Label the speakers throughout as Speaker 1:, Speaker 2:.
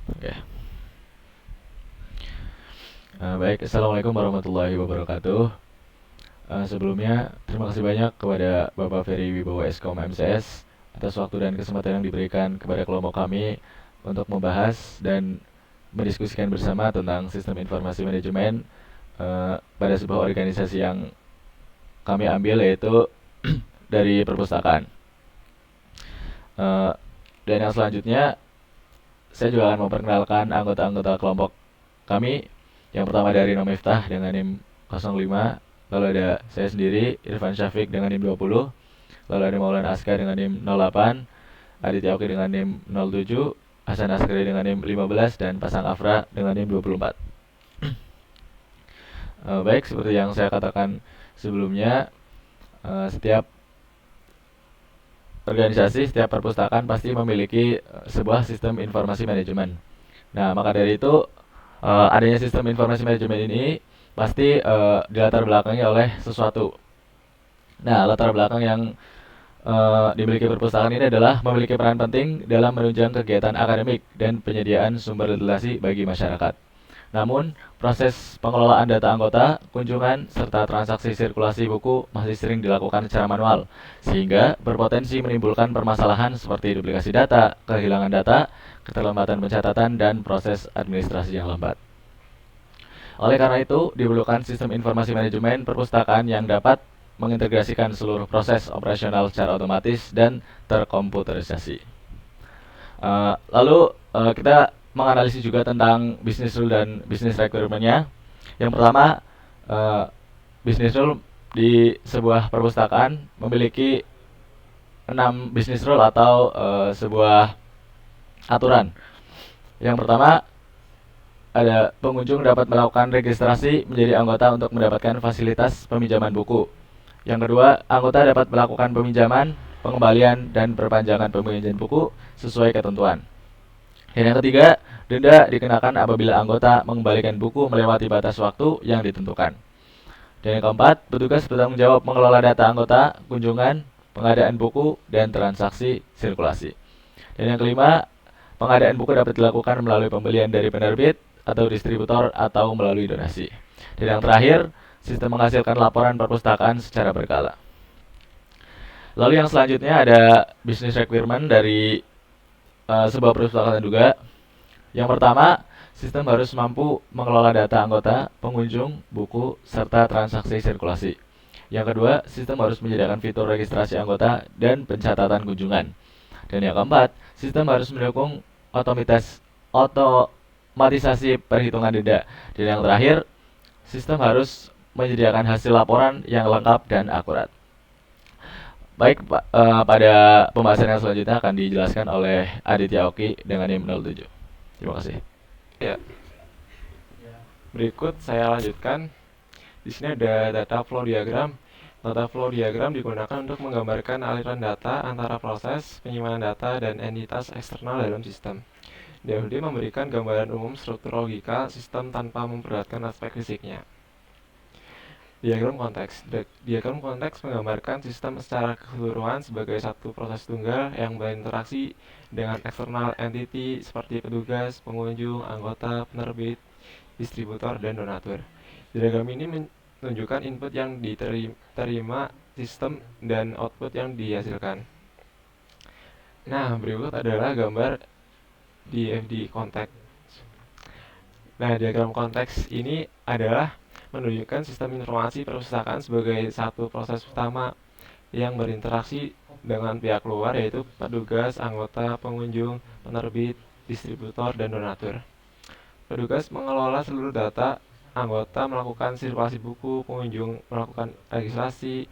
Speaker 1: Oke. Baik, Assalamualaikum warahmatullahi wabarakatuh. Sebelumnya, terima kasih banyak kepada Bapak Ferry Wibowo Eskom MCS atas waktu dan kesempatan yang diberikan kepada kelompok kami untuk membahas dan mendiskusikan bersama tentang sistem informasi manajemen pada sebuah organisasi yang kami ambil, yaitu dari perpustakaan. Dan yang selanjutnya, saya juga akan memperkenalkan anggota-anggota kelompok kami. Yang pertama dari Miftah dengan NIM 05, lalu ada saya sendiri, Irfan Syafiq dengan NIM 20, lalu ada Maulana Aska dengan NIM 08, Aditya Oki dengan NIM 07, Hasan Askari dengan NIM 15, dan Pasang Afra dengan NIM 24. Baik, seperti yang saya katakan sebelumnya, setiap organisasi, setiap perpustakaan pasti memiliki sebuah sistem informasi manajemen. Nah, maka dari itu adanya sistem informasi manajemen ini pasti dilatar belakangi oleh sesuatu. Nah, latar belakang yang dimiliki perpustakaan ini adalah memiliki peran penting dalam menunjang kegiatan akademik dan penyediaan sumber literasi bagi masyarakat. Namun, proses pengelolaan data anggota, kunjungan, serta transaksi sirkulasi buku masih sering dilakukan secara manual, sehingga berpotensi menimbulkan permasalahan seperti duplikasi data, kehilangan data, keterlambatan pencatatan, dan proses administrasi yang lambat. Oleh karena itu, diperlukan sistem informasi manajemen perpustakaan yang dapat mengintegrasikan seluruh proses operasional secara otomatis dan terkomputerisasi. Lalu kita menganalisis juga tentang business rule dan business requirement-nya. Yang pertama, business rule di sebuah perpustakaan memiliki 6 business rule atau sebuah aturan. Yang pertama, ada pengunjung dapat melakukan registrasi menjadi anggota untuk mendapatkan fasilitas peminjaman buku. Yang kedua, anggota dapat melakukan peminjaman, pengembalian, dan perpanjangan peminjaman buku sesuai ketentuan. Dan yang ketiga, denda dikenakan apabila anggota mengembalikan buku melewati batas waktu yang ditentukan. Dan yang keempat, petugas bertanggung jawab mengelola data anggota, kunjungan, pengadaan buku, dan transaksi sirkulasi. Dan yang kelima, pengadaan buku dapat dilakukan melalui pembelian dari penerbit atau distributor atau melalui donasi. Dan yang terakhir, sistem menghasilkan laporan perpustakaan secara berkala. Lalu yang selanjutnya ada business requirement dari sebuah perpustakaan juga. Yang pertama, sistem harus mampu mengelola data anggota, pengunjung, buku, serta transaksi sirkulasi. Yang kedua, sistem harus menyediakan fitur registrasi anggota dan pencatatan kunjungan. Dan yang keempat, sistem harus mendukung otomatisasi perhitungan denda. Dan yang terakhir, sistem harus menyediakan hasil laporan yang lengkap dan akurat. Baik, pada pembahasan yang selanjutnya akan dijelaskan oleh Aditya Oki dengan NIM 07. Terima kasih.
Speaker 2: Ya, berikut saya lanjutkan. Di sini ada data flow diagram. Data flow diagram digunakan untuk menggambarkan aliran data antara proses penyimpanan data dan entitas eksternal dalam sistem. DFD memberikan gambaran umum struktur logika sistem tanpa memperlihatkan aspek fisiknya. Diagram konteks. Diagram konteks menggambarkan sistem secara keseluruhan sebagai satu proses tunggal yang berinteraksi dengan eksternal entity seperti petugas, pengunjung, anggota, penerbit, distributor, dan donatur. Diagram ini menunjukkan input yang diterima sistem dan output yang dihasilkan. Nah, berikut adalah gambar DFD konteks. Nah, diagram konteks ini adalah menunjukkan sistem informasi perpustakaan sebagai satu proses utama yang berinteraksi dengan pihak luar, yaitu petugas, anggota, pengunjung, penerbit, distributor, dan donatur. Petugas mengelola seluruh data, anggota melakukan sirkulasi buku, pengunjung melakukan registrasi,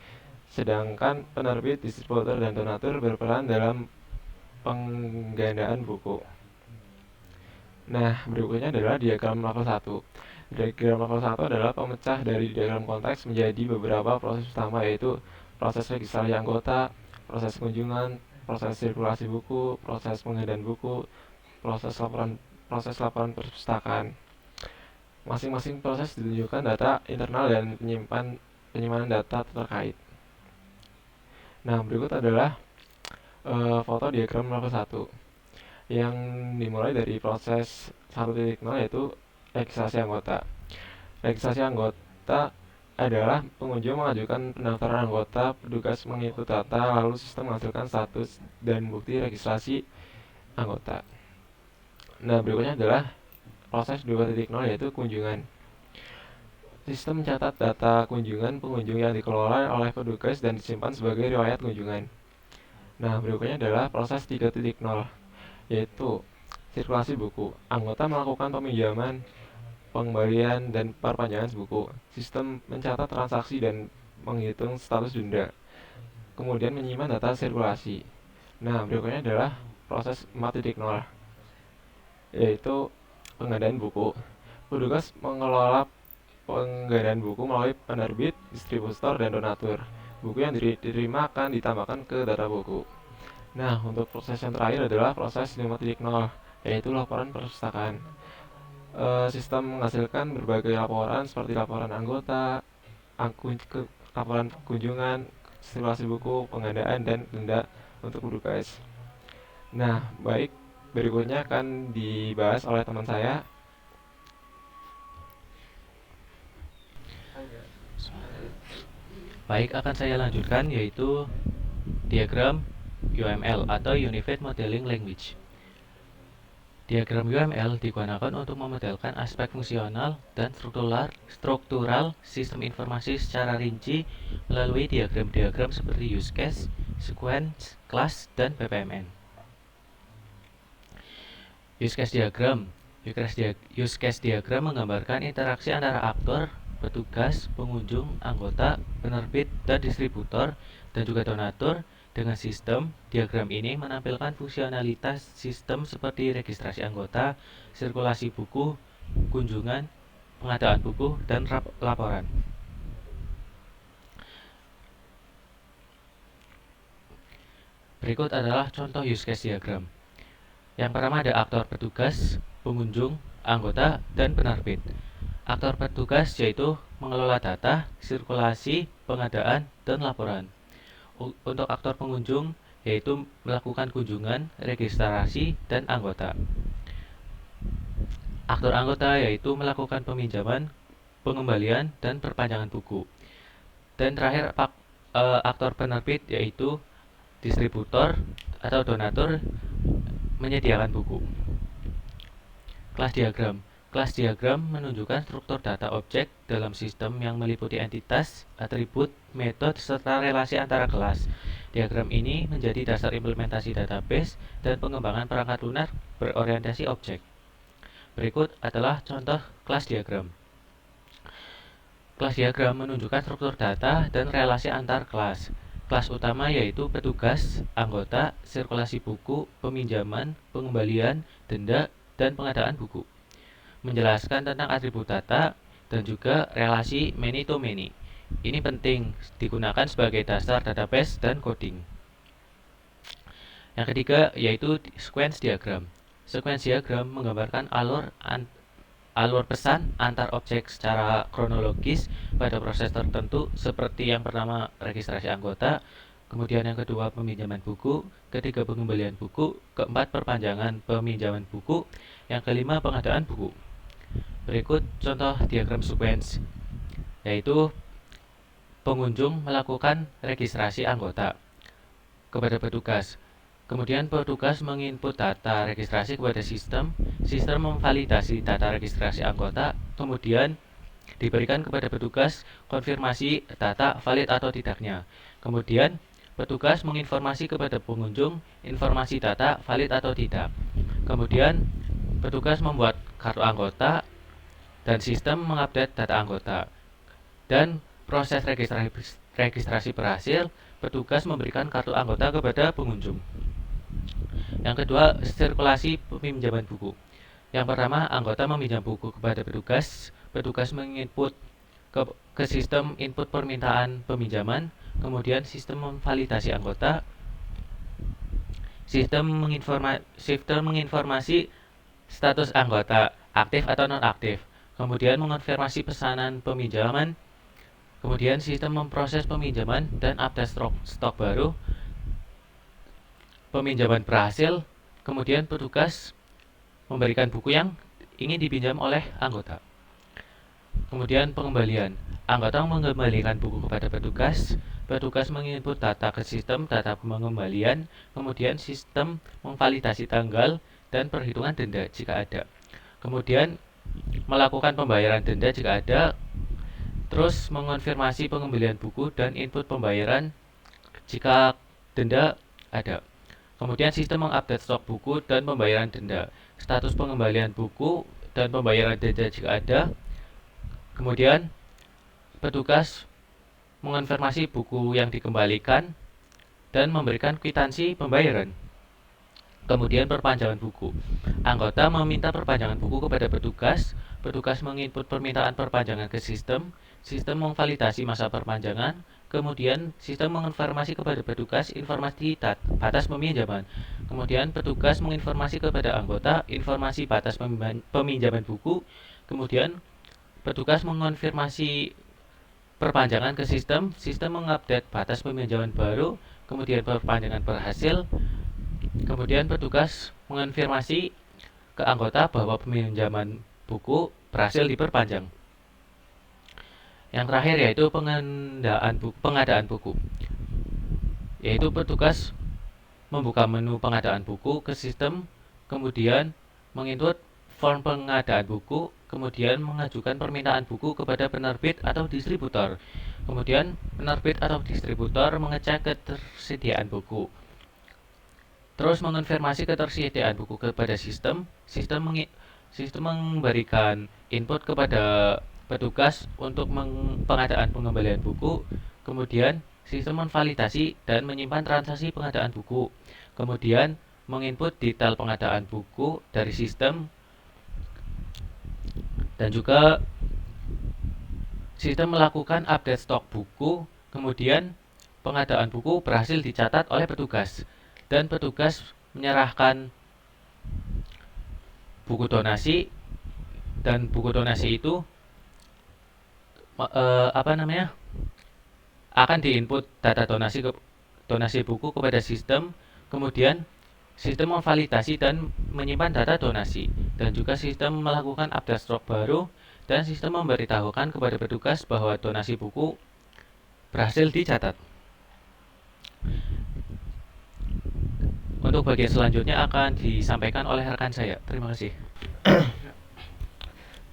Speaker 2: sedangkan penerbit, distributor, dan donatur berperan dalam penggandaan buku. Nah, berikutnya adalah diagram level 1. Diagram level 1 adalah pemecah dari diagram konteks menjadi beberapa proses utama, yaitu proses registrasi anggota, proses kunjungan, proses sirkulasi buku, proses penggandaan buku, proses laporan perpustakaan. Masing-masing proses ditunjukkan data internal dan penyimpanan data terkait. Nah, berikut adalah foto diagram level 1. yang dimulai dari proses 1.0 yaitu registrasi anggota. Registrasi anggota adalah pengunjung mengajukan pendaftaran anggota, petugas menginput data, lalu sistem menghasilkan status dan bukti registrasi anggota. Nah, berikutnya adalah proses 2.0 yaitu kunjungan. Sistem mencatat data kunjungan pengunjung yang dikelola oleh petugas dan disimpan sebagai riwayat kunjungan. Nah, berikutnya adalah proses 3.0 yaitu sirkulasi buku. Anggota melakukan peminjaman, pengembalian, dan perpanjangan buku. Sistem mencatat transaksi dan menghitung status denda. Kemudian menyimpan data sirkulasi. Nah, berikutnya adalah proses 4.0 yaitu penggandaan buku. Petugas mengelola penggandaan buku melalui penerbit, distributor, dan donatur. Buku yang diterima akan ditambahkan ke data buku. Nah, untuk proses yang terakhir adalah proses 5.0 yaitu laporan perpustakaan. Sistem menghasilkan berbagai laporan seperti laporan anggota, laporan kunjungan, sirkulasi buku, penggandaan, dan denda untuk petugas. Nah, baik, berikutnya akan dibahas oleh teman saya.
Speaker 3: Baik, akan saya lanjutkan yaitu diagram UML atau Unified Modeling Language. Diagram UML digunakan untuk memodelkan aspek fungsional dan struktural sistem informasi secara rinci melalui diagram-diagram seperti use case, sequence, class, dan PPMN. Use case diagram. Use case diagram menggambarkan interaksi antara aktor, petugas, pengunjung, anggota, penerbit, dan distributor, dan juga donatur dengan sistem. Diagram ini menampilkan fungsionalitas sistem seperti registrasi anggota, sirkulasi buku, kunjungan, pengadaan buku, dan laporan. Berikut adalah contoh use case diagram. Yang pertama ada aktor petugas, pengunjung, anggota, dan penerbit. Aktor petugas yaitu mengelola data, sirkulasi, pengadaan, dan laporan. Untuk aktor pengunjung yaitu melakukan kunjungan, registrasi, dan anggota. Aktor anggota yaitu melakukan peminjaman, pengembalian, dan perpanjangan buku. Dan terakhir aktor penerbit yaitu distributor atau donatur menyediakan buku. Kelas diagram. Kelas diagram menunjukkan struktur data objek dalam sistem yang meliputi entitas, atribut, metode, serta relasi antara kelas. Diagram ini menjadi dasar implementasi database dan pengembangan perangkat lunak berorientasi objek. Berikut adalah contoh kelas diagram. Kelas diagram menunjukkan struktur data dan relasi antar kelas. Kelas utama yaitu petugas, anggota, sirkulasi buku, peminjaman, pengembalian, denda, dan pengadaan buku. Menjelaskan tentang atribut data dan juga relasi many to many. Ini penting digunakan sebagai dasar database dan coding. Yang ketiga yaitu sequence diagram. Sequence diagram menggambarkan alur pesan antar objek secara kronologis pada proses tertentu, seperti yang pertama registrasi anggota, kemudian yang kedua peminjaman buku, ketiga pengembalian buku, keempat perpanjangan peminjaman buku, yang kelima pengadaan buku. Berikut contoh diagram sequence, yaitu pengunjung melakukan registrasi anggota kepada petugas. Kemudian petugas menginput data registrasi kepada sistem memvalidasi data registrasi anggota, kemudian diberikan kepada petugas konfirmasi data valid atau tidaknya. Kemudian petugas menginformasi kepada pengunjung informasi data valid atau tidak. Kemudian petugas membuat kartu anggota dan sistem mengupdate data anggota. Dan proses registrasi berhasil, petugas memberikan kartu anggota kepada pengunjung. Yang kedua, sirkulasi peminjaman buku. Yang pertama, anggota meminjam buku kepada petugas. Petugas menginput ke sistem input permintaan peminjaman. Kemudian sistem memvalidasi anggota. Sistem menginformasi status anggota, aktif atau non-aktif. Kemudian mengonfirmasi pesanan peminjaman. Kemudian sistem memproses peminjaman dan update stok baru. Peminjaman berhasil, Kemudian petugas memberikan buku yang ingin dipinjam oleh anggota. Kemudian pengembalian. Anggota mengembalikan buku kepada petugas. Petugas menginput data ke sistem data pengembalian. Kemudian sistem memvalidasi tanggal dan perhitungan denda jika ada. Kemudian melakukan pembayaran denda jika ada. Terus mengonfirmasi pengembalian buku dan input pembayaran jika denda ada. Kemudian sistem mengupdate stok buku dan pembayaran denda. Status pengembalian buku dan pembayaran denda jika ada. Kemudian petugas mengonfirmasi buku yang dikembalikan dan memberikan kwitansi pembayaran. Kemudian perpanjangan buku. Anggota meminta perpanjangan buku kepada petugas. Petugas menginput permintaan perpanjangan ke sistem. Sistem memvalidasi masa perpanjangan. Kemudian sistem mengonfirmasi kepada petugas informasi batas peminjaman. Kemudian petugas menginformasi kepada anggota informasi batas peminjaman buku. Kemudian petugas mengonfirmasi perpanjangan ke sistem. Sistem mengupdate batas peminjaman baru. Kemudian perpanjangan berhasil. Kemudian petugas mengonfirmasi ke anggota bahwa peminjaman buku berhasil diperpanjang. Yang terakhir yaitu pengadaan buku. Yaitu petugas membuka menu pengadaan buku ke sistem, kemudian menginput form pengadaan buku, kemudian mengajukan permintaan buku kepada penerbit atau distributor. Kemudian penerbit atau distributor mengecek ketersediaan buku. Terus mengonfirmasi ketersediaan buku kepada sistem. Sistem memberikan input kepada petugas untuk pengadaan pengembalian buku. Kemudian sistem memvalidasi dan menyimpan transaksi pengadaan buku. Kemudian menginput detail pengadaan buku dari sistem. Dan juga sistem melakukan update stok buku. Kemudian pengadaan buku berhasil dicatat oleh petugas. Dan petugas menyerahkan buku donasi, dan buku donasi itu akan diinput data donasi buku kepada sistem. Kemudian sistem memvalidasi dan menyimpan data donasi, dan juga sistem melakukan update stok baru, dan sistem memberitahukan kepada petugas bahwa donasi buku berhasil dicatat. Untuk bagian selanjutnya akan disampaikan oleh rekan saya. Terima kasih.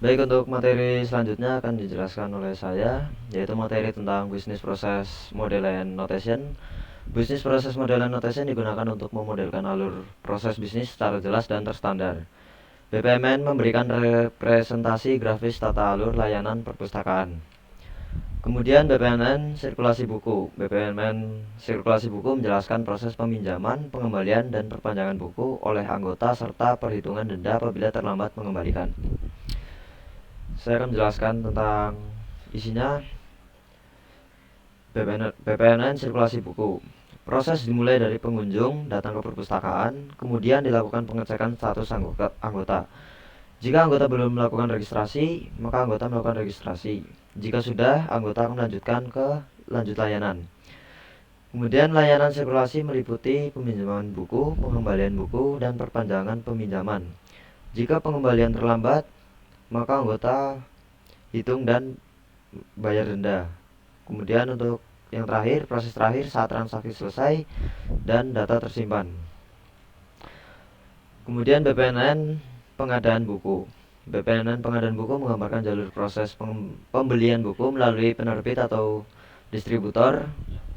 Speaker 4: Baik, untuk materi selanjutnya akan dijelaskan oleh saya, yaitu materi tentang Business Process Model and Notation. Business Process Model and Notation digunakan untuk memodelkan alur proses bisnis secara jelas dan terstandar. BPMN memberikan representasi grafis tata alur layanan perpustakaan. Kemudian BPMN sirkulasi buku. BPMN sirkulasi buku menjelaskan proses peminjaman, pengembalian, dan perpanjangan buku oleh anggota serta perhitungan denda apabila terlambat mengembalikan. Saya akan menjelaskan tentang isinya. BPMN sirkulasi buku. Proses dimulai dari pengunjung datang ke perpustakaan, kemudian dilakukan pengecekan status anggota. Jika anggota belum melakukan registrasi, maka anggota melakukan registrasi. Jika sudah, anggota akan melanjutkan ke lanjut layanan. Kemudian layanan sirkulasi meliputi peminjaman buku, pengembalian buku, dan perpanjangan peminjaman. Jika pengembalian terlambat, maka anggota hitung dan bayar denda. Kemudian untuk yang terakhir, proses terakhir saat transaksi selesai dan data tersimpan. Kemudian BPMN pengadaan buku. BPMN pengadaan buku menggambarkan jalur proses pembelian buku melalui penerbit atau distributor,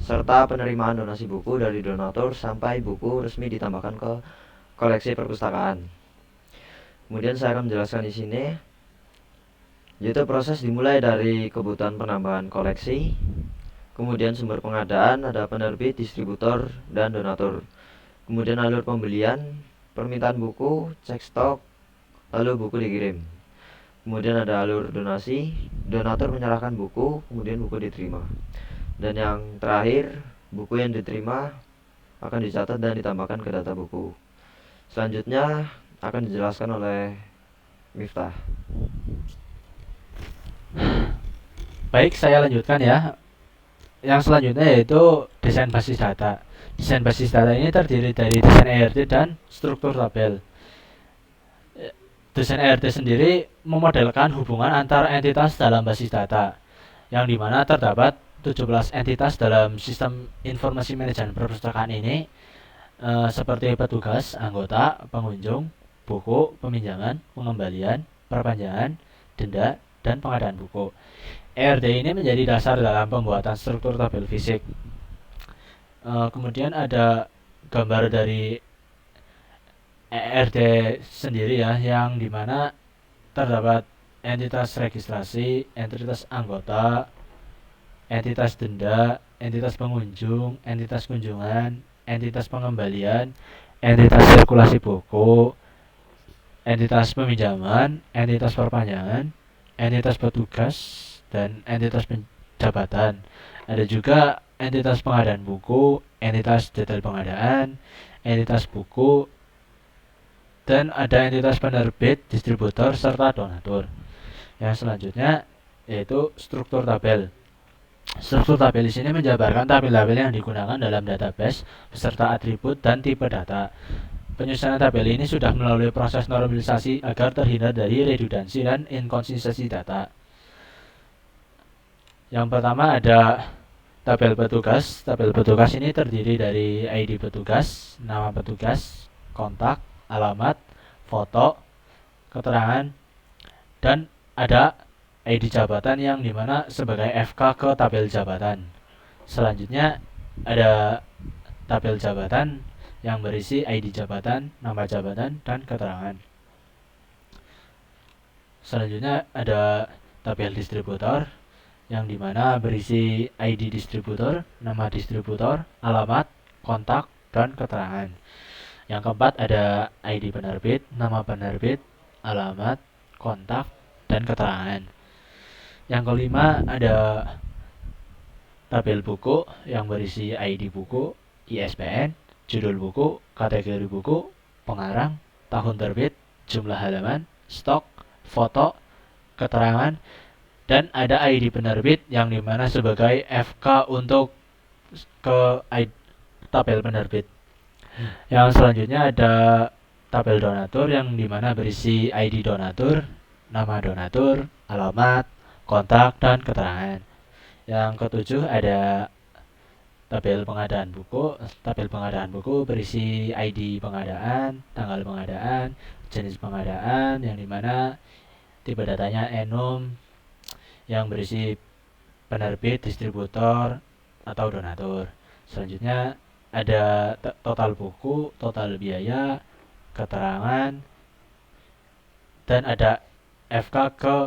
Speaker 4: serta penerimaan donasi buku dari donatur sampai buku resmi ditambahkan ke koleksi perpustakaan. Kemudian saya akan menjelaskan di sini, yaitu proses dimulai dari kebutuhan penambahan koleksi, kemudian sumber pengadaan, ada penerbit, distributor, dan donatur. Kemudian alur pembelian, permintaan buku, cek stok, lalu buku dikirim. Kemudian ada alur donasi, donatur menyerahkan buku, kemudian buku diterima. Dan yang terakhir, buku yang diterima akan dicatat dan ditambahkan ke data buku. Selanjutnya akan dijelaskan oleh Miftah.
Speaker 1: Baik, saya lanjutkan ya. Yang selanjutnya yaitu desain basis data.
Speaker 5: Desain basis data ini terdiri dari desain ERD dan struktur tabel. Desain ERD sendiri memodelkan hubungan antar entitas dalam basis data, yang dimana terdapat 17 entitas dalam sistem informasi manajemen perpustakaan ini, seperti petugas, anggota, pengunjung, buku, peminjaman, pengembalian, perpanjangan, denda, dan pengadaan buku. ERD ini menjadi dasar dalam pembuatan struktur tabel fisik. Kemudian ada gambar dari ERD sendiri ya, yang dimana terdapat entitas registrasi, entitas anggota, entitas denda, entitas pengunjung, entitas kunjungan, entitas pengembalian, entitas sirkulasi buku, entitas peminjaman, entitas perpanjangan, entitas petugas, dan entitas jabatan. Ada juga entitas pengadaan buku, entitas detail pengadaan, entitas buku, dan ada entitas penerbit, distributor, serta donatur. Yang selanjutnya yaitu struktur tabel. Struktur tabel di sini menjabarkan tabel-tabel yang digunakan dalam database beserta atribut dan tipe data. Penyusunan tabel ini sudah melalui proses normalisasi agar terhindar dari redundansi dan inkonsistensi data. Yang pertama ada tabel petugas. Tabel petugas ini terdiri dari ID petugas, nama petugas, kontak, alamat, foto, keterangan, dan ada ID jabatan yang dimana sebagai FK ke tabel jabatan. Selanjutnya ada tabel jabatan yang berisi ID jabatan, nama jabatan, dan keterangan. Selanjutnya ada tabel distributor yang dimana berisi ID distributor, nama distributor, alamat, kontak, dan keterangan. Yang keempat ada ID penerbit, nama penerbit, alamat, kontak, dan keterangan. Yang kelima ada tabel buku yang berisi ID buku, ISBN, judul buku, kategori buku, pengarang, tahun terbit, jumlah halaman, stok, foto, keterangan, dan ada ID penerbit yang dimana sebagai FK untuk ke tabel penerbit. Yang selanjutnya ada tabel donatur yang dimana berisi ID donatur, nama donatur, alamat, kontak, dan keterangan. Yang ketujuh ada tabel pengadaan buku. Tabel pengadaan buku berisi ID pengadaan, tanggal pengadaan, jenis pengadaan, yang dimana tipe datanya enum, yang berisi penerbit, distributor, atau donatur. Selanjutnya ada total buku, total biaya, keterangan, dan ada FK ke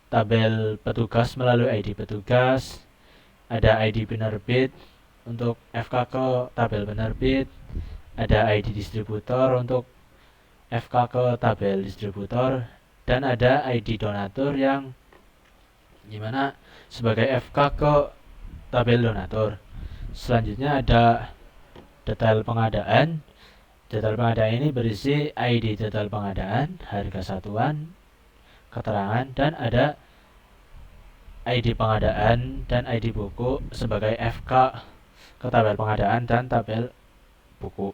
Speaker 5: tabel petugas melalui ID petugas. Ada ID penerbit untuk FK ke tabel penerbit. Ada ID distributor untuk FK ke tabel distributor. Dan ada ID donatur yang dimana sebagai FK ke tabel donatur. Selanjutnya ada detail pengadaan. Detail pengadaan ini berisi ID detail pengadaan, harga satuan, keterangan, dan ada ID pengadaan dan ID buku sebagai FK ke tabel pengadaan dan tabel buku.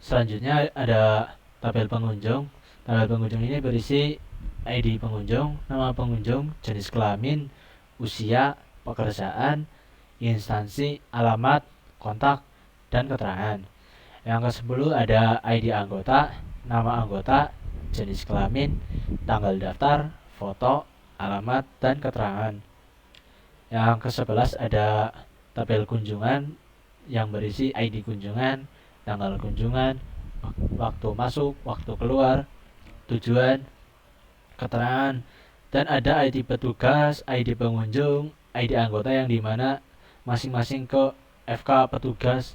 Speaker 5: Selanjutnya ada tabel pengunjung. Tabel pengunjung ini berisi ID pengunjung, nama pengunjung, jenis kelamin, usia, pekerjaan, instansi, alamat, kontak, dan keterangan. Yang ke-10 ada ID anggota, nama anggota, jenis kelamin, tanggal daftar, foto, alamat, dan keterangan. Yang ke-11 ada tabel kunjungan yang berisi ID kunjungan, tanggal kunjungan, waktu masuk, waktu keluar, tujuan, keterangan, dan ada ID petugas, ID pengunjung, ID anggota yang dimana masing-masing ke FK petugas,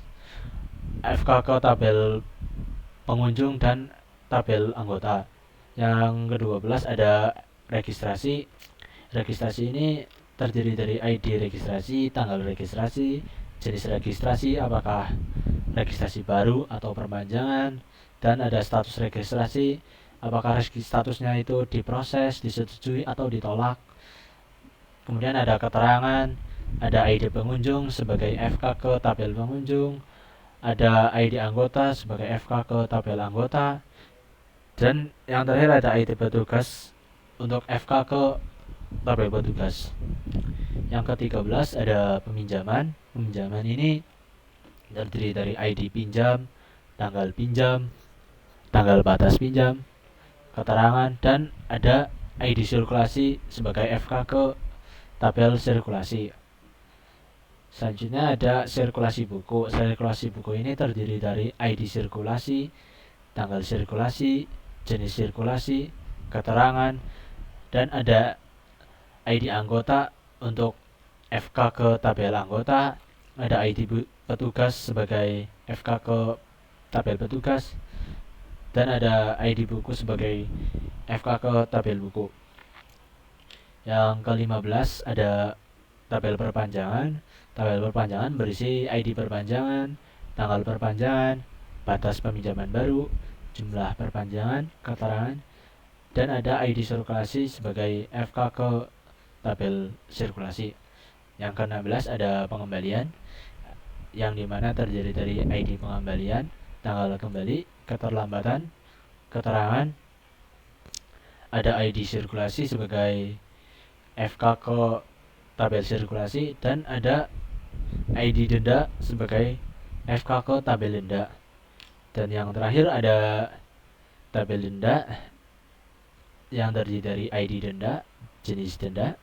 Speaker 5: FK ke tabel pengunjung, dan tabel anggota. Yang ke-12 ada registrasi. Registrasi ini terdiri dari ID registrasi, tanggal registrasi, jenis registrasi, apakah registrasi baru atau perpanjangan, dan ada status registrasi, apakah statusnya itu diproses, disetujui, atau ditolak. Kemudian ada keterangan, ada ID pengunjung sebagai FK ke tabel pengunjung, ada ID anggota sebagai FK ke tabel anggota, dan yang terakhir ada ID petugas untuk FK ke tabel petugas. Yang ke-13 ada peminjaman. Peminjaman ini terdiri dari ID pinjam, tanggal batas pinjam, keterangan, dan ada ID sirkulasi sebagai FK ke tabel sirkulasi. Selanjutnya ada sirkulasi buku. Sirkulasi buku ini terdiri dari ID sirkulasi, tanggal sirkulasi, jenis sirkulasi, keterangan, dan ada ID anggota untuk FK ke tabel anggota, ada ID petugas sebagai FK ke tabel petugas, dan ada ID buku sebagai FK ke tabel buku. Yang ke-15 ada tabel perpanjangan. Tabel perpanjangan berisi ID perpanjangan, tanggal perpanjangan, batas peminjaman baru, jumlah perpanjangan, keterangan, dan ada ID sirkulasi sebagai FK ke tabel sirkulasi. Yang ke-16 ada pengembalian, yang dimana terdiri dari ID pengembalian, tanggal kembali, keterlambatan, keterangan, ada ID sirkulasi sebagai FK ke tabel sirkulasi, dan ada ID denda sebagai FK ke tabel denda. Dan yang terakhir ada tabel denda yang terdiri dari ID denda, jenis denda,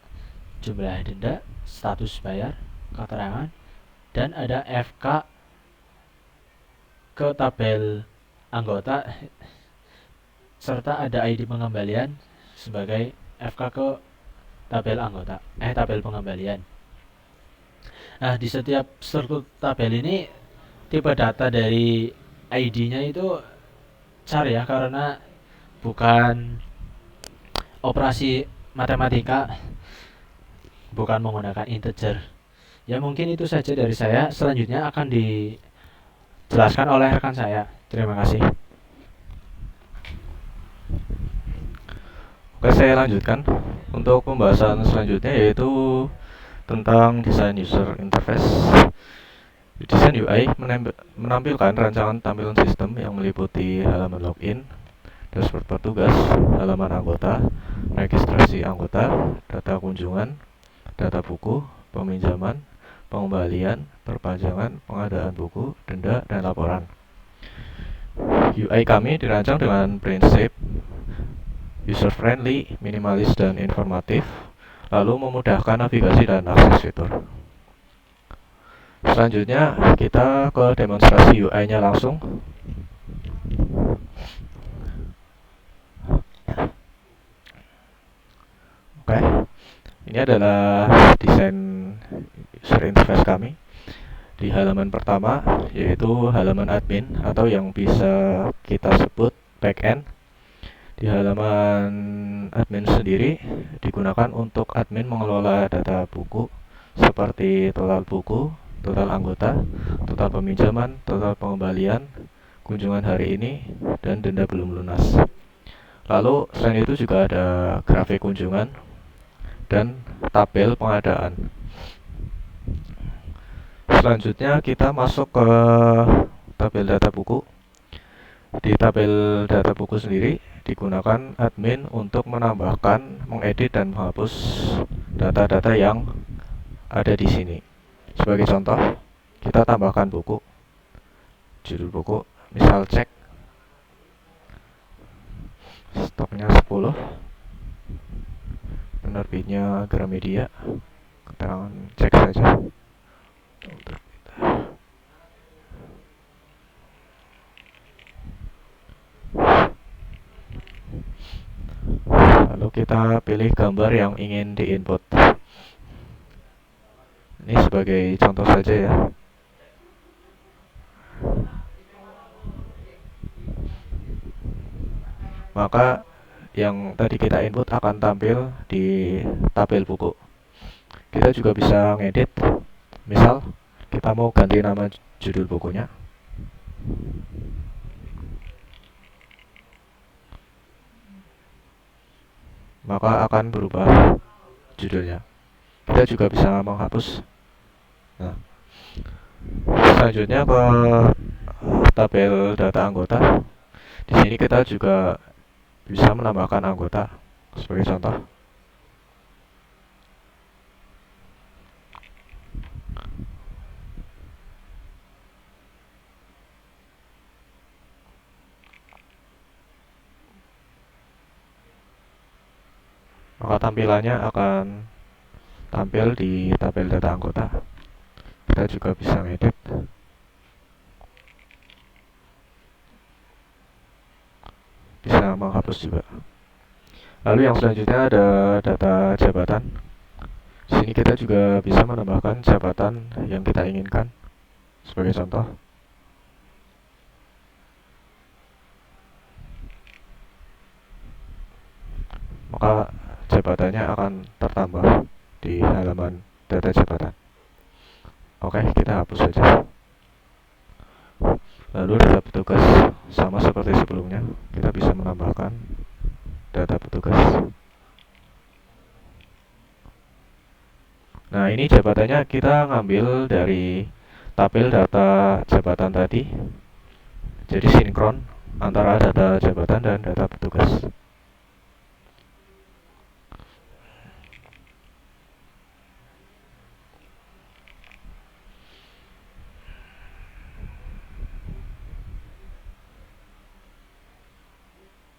Speaker 5: jumlah denda, status bayar, keterangan, dan ada FK ke tabel anggota, serta ada ID pengembalian sebagai FK ke tabel anggota, tabel pengembalian. Nah, di setiap struktur tabel ini tipe data dari ID-nya itu cari ya, karena bukan operasi matematika, bukan menggunakan integer. Ya mungkin itu saja dari saya. Selanjutnya akan dijelaskan oleh rekan saya. Terima kasih.
Speaker 2: Oke, saya lanjutkan untuk pembahasan selanjutnya, yaitu tentang desain user interface. Desain UI menampilkan rancangan tampilan sistem yang meliputi halaman login, dashboard petugas, halaman anggota, registrasi anggota, data kunjungan, data buku, peminjaman, pengembalian, perpanjangan, pengadaan buku, denda, dan laporan. UI kami dirancang dengan prinsip user-friendly, minimalis, dan informatif, lalu memudahkan navigasi dan akses fitur. Selanjutnya kita ke demonstrasi UI-nya langsung. Oke, ini adalah desain user interface kami. Di halaman pertama, yaitu halaman admin atau yang bisa kita sebut backend. Di halaman admin sendiri digunakan untuk admin mengelola data buku seperti total buku, total anggota, total peminjaman, total pengembalian, kunjungan hari ini, dan denda belum lunas. Lalu selain itu juga ada grafik kunjungan dan tabel pengadaan. Selanjutnya kita masuk ke tabel data buku. Di tabel data buku sendiri digunakan admin untuk menambahkan, mengedit, dan menghapus data-data yang ada di sini. Sebagai contoh, kita tambahkan buku, judul buku, misal cek, stoknya 10, penerbitnya Gramedia, keterangan cek saja. Lalu kita pilih gambar yang ingin diinput. Ini sebagai contoh saja ya. Maka yang tadi kita input akan tampil di tabel buku. Kita juga bisa ngedit. Misal kita mau ganti nama judul bukunya. Maka akan berubah judulnya. Kita juga bisa menghapus Nah, selanjutnya ke tabel data anggota. Di sini kita juga bisa menambahkan anggota. Sebagai contoh, maka tampilannya akan tampil di tabel data anggota. Kita juga bisa ngedit, bisa menghapus juga. Lalu yang selanjutnya ada data jabatan. Di sini kita juga bisa menambahkan jabatan yang kita inginkan. Sebagai contoh, maka jabatannya akan tertambah di halaman data jabatan. Oke, kita hapus saja. Lalu data petugas, sama seperti sebelumnya, kita bisa menambahkan data petugas. Nah, ini jabatannya kita ngambil dari tabel data jabatan tadi. Jadi sinkron antara data jabatan dan data petugas.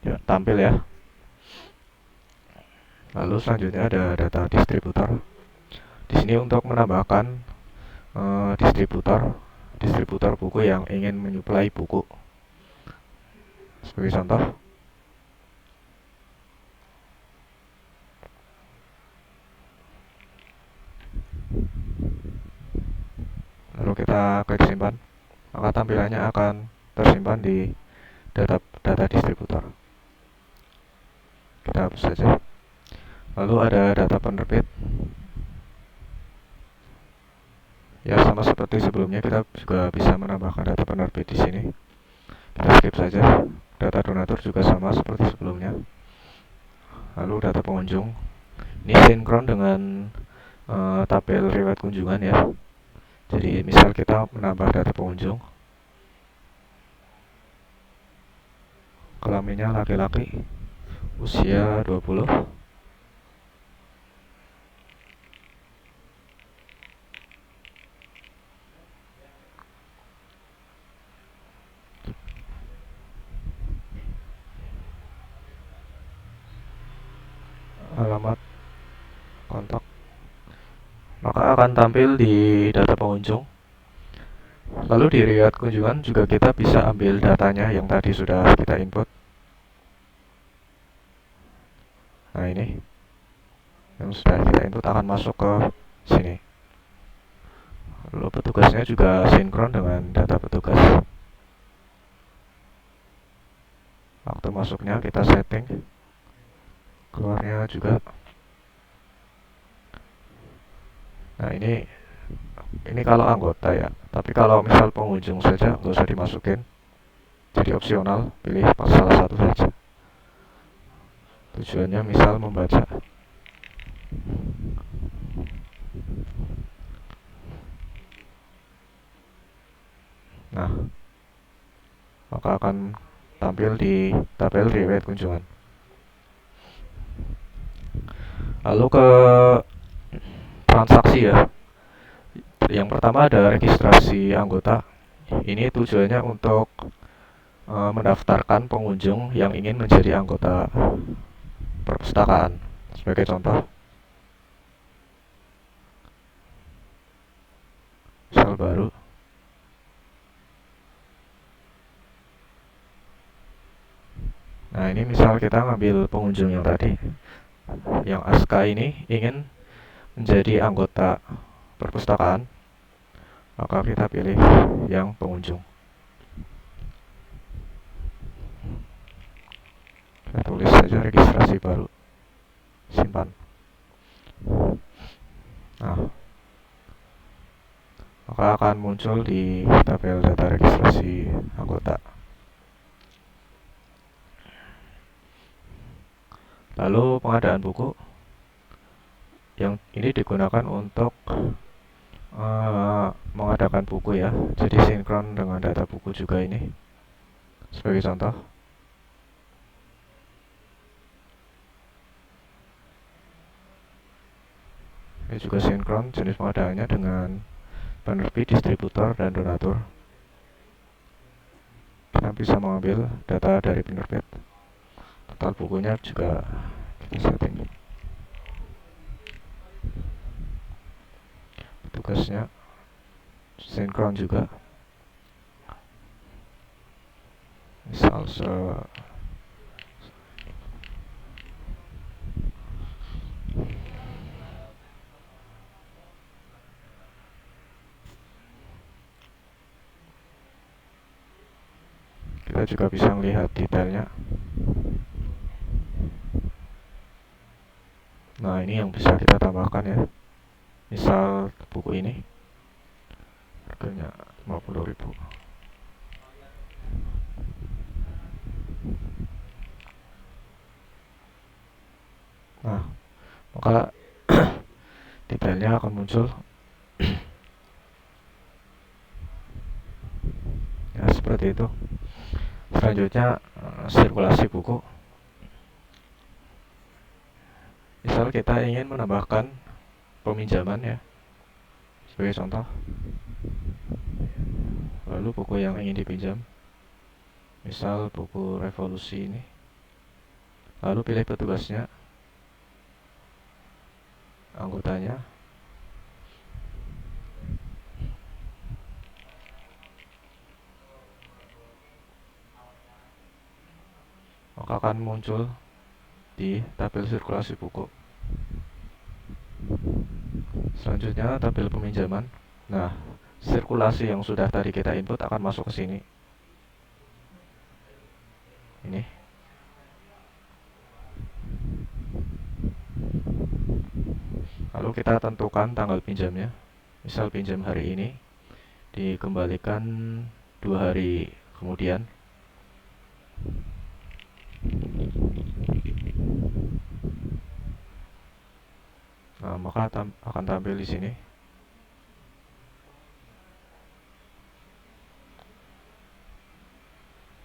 Speaker 2: Ya, tampil ya. Lalu selanjutnya ada data distributor. Di sini untuk menambahkan distributor buku yang ingin menyuplai buku. Sebagai contoh, lalu kita klik simpan, maka tampilannya akan tersimpan di data distributor. Kita hapus saja. Lalu ada data penerbit. Ya, sama seperti sebelumnya, kita juga bisa menambahkan data penerbit di sini. Kita skip saja. Data donatur juga sama seperti sebelumnya. Lalu data pengunjung. Ini sinkron dengan tabel riwayat kunjungan ya. Jadi misal kita menambah data pengunjung, kelaminnya laki-laki, usia 20, alamat, kontak, maka akan tampil di data pengunjung. Lalu di riwayat kunjungan juga kita bisa ambil datanya yang tadi sudah kita input. Nah, ini yang sudah kita input akan masuk ke sini. Lalu petugasnya juga sinkron dengan data petugas. Waktu masuknya kita setting, keluarnya juga. Nah, ini kalau anggota ya, tapi kalau misal pengunjung saja nggak usah dimasukin, jadi opsional, pilih salah satu saja. Tujuannya misal membaca. Nah, maka akan tampil di tabel riwayat kunjungan. Lalu ke transaksi ya. Yang pertama ada registrasi anggota. Ini tujuannya untuk mendaftarkan pengunjung yang ingin menjadi anggota perpustakaan. Sebagai contoh, sel baru. Nah, ini misal kita ngambil pengunjung yang tadi, yang Aska ini ingin menjadi anggota perpustakaan, maka kita pilih yang pengunjung. Kita tulis saja registrasi baru, simpan. Nah, maka akan muncul di tabel data registrasi anggota. Lalu pengadaan buku, yang ini digunakan untuk mengadakan buku ya, jadi sinkron dengan data buku juga ini. Sebagai contoh, ini juga sinkron jenis pengadaannya dengan penerbit, distributor, dan donatur. Kita bisa mengambil data dari penerbit, total bukunya juga kita setting, tugasnya sinkron juga. Misal kita juga bisa melihat detailnya. Nah, ini yang bisa kita tambahkan ya. Misal buku ini harganya 50.000. Nah, maka detailnya akan muncul. Ya, seperti itu. Selanjutnya sirkulasi buku. Misal kita ingin menambahkan peminjaman ya, sebagai contoh. Lalu buku yang ingin dipinjam, misal buku revolusi ini. Lalu pilih petugasnya, anggotanya, maka akan muncul di tabel sirkulasi buku. Selanjutnya tabel peminjaman. Nah, sirkulasi yang sudah tadi kita input akan masuk ke sini. Ini. Lalu kita tentukan tanggal pinjamnya. Misal pinjam hari ini, dikembalikan 2 hari kemudian. Nah, maka akan tampil di sini.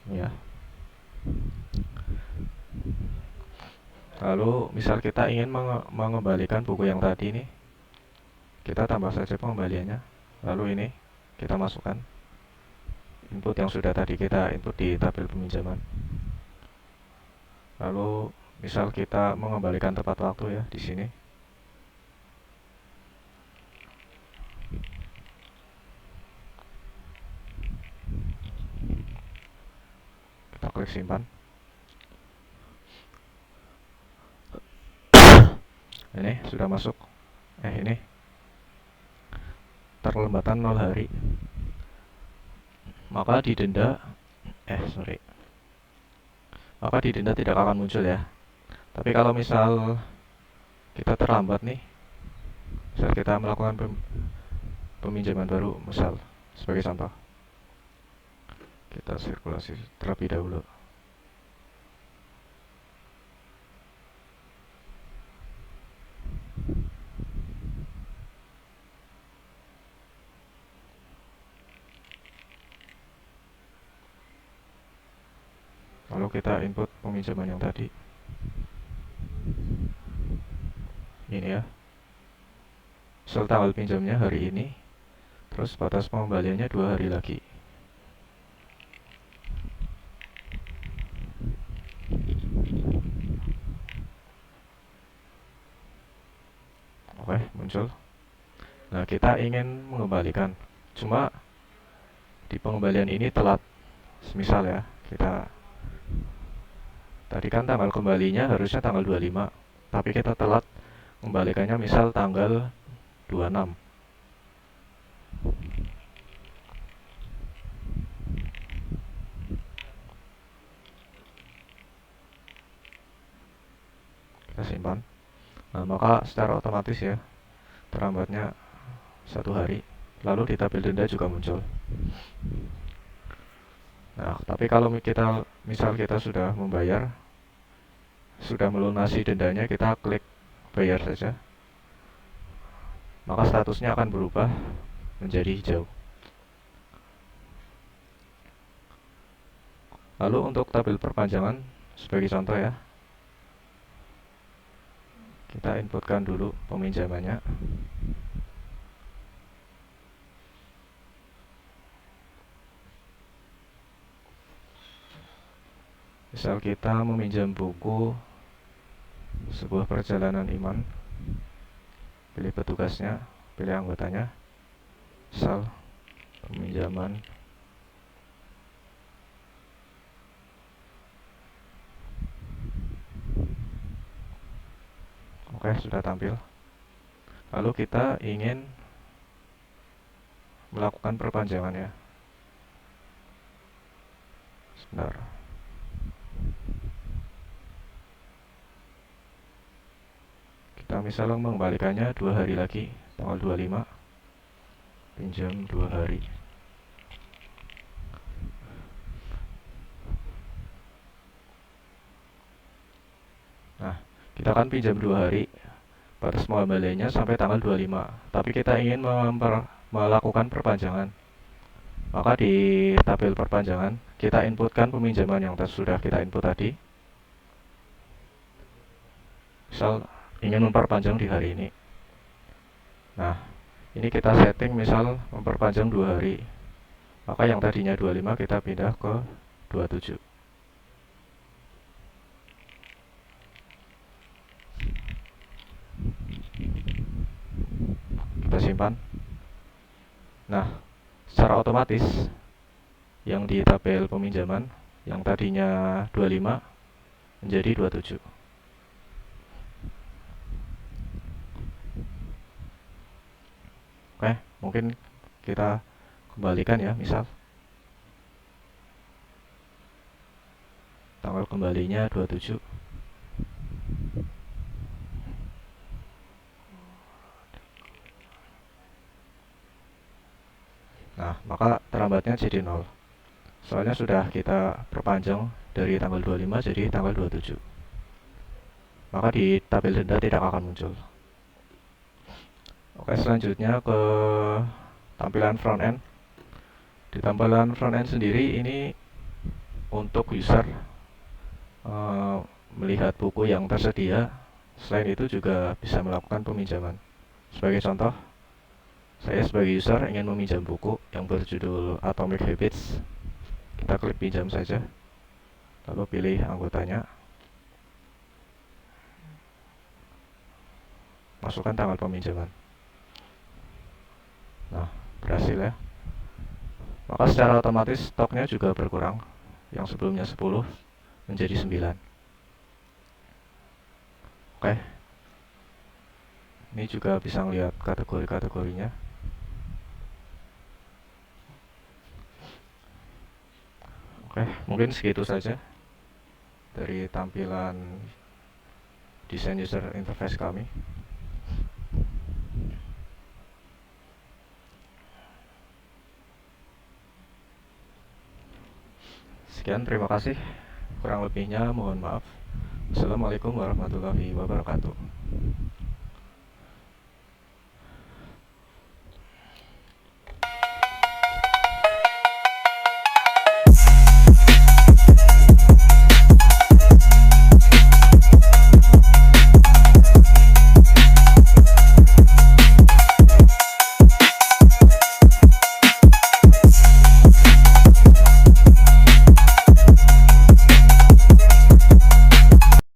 Speaker 2: Ya. Lalu misal kita ingin mengembalikan buku yang tadi nih, kita tambah saja pengembaliannya. Lalu ini kita masukkan input yang sudah tadi kita input di tabel peminjaman. Lalu misal kita mengembalikan tepat waktu ya di sini. Kita klik simpan. Ini sudah masuk. Ini terlembatan 0 hari. Maka di denda maka di denda tidak akan muncul ya. Tapi kalau misal kita terlambat nih, misal kita melakukan peminjaman baru, misal sebagai contoh, kita sirkulasi terlebih dahulu. Lalu kita input peminjaman yang tadi. Ini ya. Misal tanggal pinjamnya hari ini, terus batas pengembaliannya 2 hari lagi. Oke, muncul. Nah, kita ingin mengembalikan. Cuma di pengembalian ini telat. Misal ya, kita tadi kan tanggal kembalinya harusnya tanggal 25, tapi kita telat mengembalikannya misal tanggal 26. Kita simpan. Nah, maka secara otomatis ya terlambatnya 1 hari. Lalu di tabel denda juga muncul. Nah, tapi kalau kita misal kita sudah membayar, sudah melunasi dendanya, kita klik bayar saja. maka statusnya akan berubah menjadi hijau. Lalu untuk tabel perpanjangan sebagai contoh ya, kita inputkan dulu peminjamannya. Misal kita meminjam buku sebuah perjalanan iman, pilih petugasnya, pilih anggotanya, misal peminjaman oke, sudah tampil. Lalu kita ingin melakukan perpanjangan ya. Sebentar. Kita misalnya mengembalikannya 2 hari lagi, tanggal 25, pinjam 2 hari. Nah, kita akan pinjam 2 hari, batas pengembaliannya sampai tanggal 25, tapi kita ingin melakukan perpanjangan. Maka di tabel perpanjangan, kita inputkan peminjaman yang sudah kita input tadi. Misal ingin memperpanjang di hari ini. Nah, ini kita setting misal memperpanjang 2 hari. Maka yang tadinya 25 kita pindah ke 27. Kita simpan. Nah, secara otomatis yang di tabel peminjaman yang tadinya 25 menjadi 27. Oke, mungkin kita kembalikan ya, misal tanggal kembalinya 27. Nah, maka terlambatnya jadi 0. Soalnya sudah kita perpanjang dari tanggal 25 jadi tanggal 27. Maka di tabel denda tidak akan muncul. Oke, selanjutnya ke tampilan front end. Di tampilan front end sendiri ini untuk user melihat buku yang tersedia. Selain itu juga bisa melakukan peminjaman. Sebagai contoh, saya sebagai user ingin meminjam buku yang berjudul Atomic Habits. Kita klik pinjam saja, lalu pilih anggotanya, masukkan tanggal peminjaman. Nah, berhasil ya. Maka secara otomatis stoknya juga berkurang. Yang sebelumnya 10 menjadi 9. Oke. Ini juga bisa melihat kategori-kategorinya. Oke, mungkin segitu saja dari tampilan desain user interface kami. Sekian, terima kasih. Kurang lebihnya mohon maaf. Assalamualaikum warahmatullahi wabarakatuh.